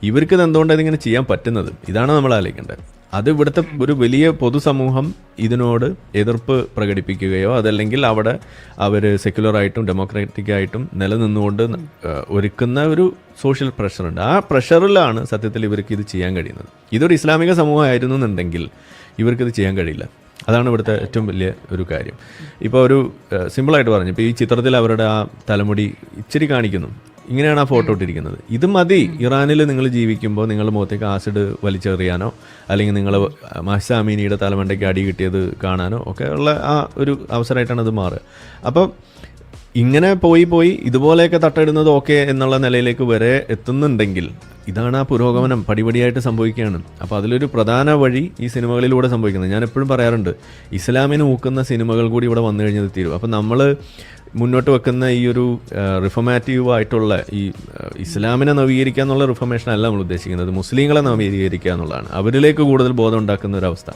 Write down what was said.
ഇവർക്ക് എന്തുകൊണ്ടാണ് ഇതിങ്ങനെ ചെയ്യാൻ പറ്റുന്നത്? ഇതാണ് നമ്മൾ ആലോചിക്കേണ്ടത്. അത് ഇവിടുത്തെ ഒരു വലിയ പൊതുസമൂഹം ഇതിനോട് എതിർപ്പ് പ്രകടിപ്പിക്കുകയോ അതല്ലെങ്കിൽ അവിടെ അവർ സെക്യുലറായിട്ടും ഡെമോക്രാറ്റിക്കായിട്ടും നിലനിന്നുകൊണ്ട് ഒരുക്കുന്ന ഒരു സോഷ്യൽ പ്രഷറുണ്ട്. ആ പ്രഷറിലാണ് സത്യത്തിൽ ഇവർക്ക് ഇത് ചെയ്യാൻ കഴിയുന്നത്. ഇതൊരു ഇസ്ലാമിക സമൂഹമായിരുന്നു എന്നുണ്ടെങ്കിൽ ഇവർക്കിത് ചെയ്യാൻ കഴിയില്ല. അതാണ് ഇവിടുത്തെ ഏറ്റവും വലിയ ഒരു കാര്യം. ഇപ്പോൾ ഒരു സിമ്പിളായിട്ട് പറഞ്ഞു, ഇപ്പോൾ ഈ ചിത്രത്തിൽ അവരുടെ ആ തലമുടി ഇച്ചിരി കാണിക്കുന്നു, ഇങ്ങനെയാണ് ആ ഫോട്ടോ ഇട്ടിരിക്കുന്നത്. ഇത് മതി ഇറാനിൽ നിങ്ങൾ ജീവിക്കുമ്പോൾ നിങ്ങൾ മുഖത്തേക്ക് ആസിഡ് വലിച്ചെറിയാനോ അല്ലെങ്കിൽ നിങ്ങൾ മഹ്സ അമീനിയുടെ തലമണ്ടയ്ക്ക് അടി കിട്ടിയത് കാണാനോ ഒക്കെ ഉള്ള ആ ഒരു അവസരമായിട്ടാണ് അത് മാറുക. അപ്പം ഇങ്ങനെ പോയി ഇതുപോലെയൊക്കെ തട്ടിടുന്നത് ഓക്കെ എന്നുള്ള നിലയിലേക്ക് വരെ എത്തുന്നുണ്ടെങ്കിൽ ഇതാണ് ആ പുരോഗമനം പടിപടിയായിട്ട് സംഭവിക്കുകയാണ്. അപ്പോൾ അതിലൊരു പ്രധാന വഴി ഈ സിനിമകളിലൂടെ സംഭവിക്കുന്നത്. ഞാൻ എപ്പോഴും പറയാറുണ്ട്, ഇസ്ലാമിനെ ഊക്കുന്ന സിനിമകൾ കൂടി ഇവിടെ വന്നു കഴിഞ്ഞത് തീരും. അപ്പം നമ്മൾ മുന്നോട്ട് വെക്കുന്ന ഈ ഒരു റിഫോമാറ്റീവ് ആയിട്ടുള്ള ഈ ഇസ്ലാമിനെ നവീകരിക്കുക എന്നുള്ള റിഫോമേഷൻ അല്ല നമ്മൾ ഉദ്ദേശിക്കുന്നത്, മുസ്ലിങ്ങളെ നവീകരിക്കുക എന്നുള്ളതാണ്. അവരിലേക്ക് കൂടുതൽ ബോധം ഉണ്ടാക്കുന്ന ഒരവസ്ഥ.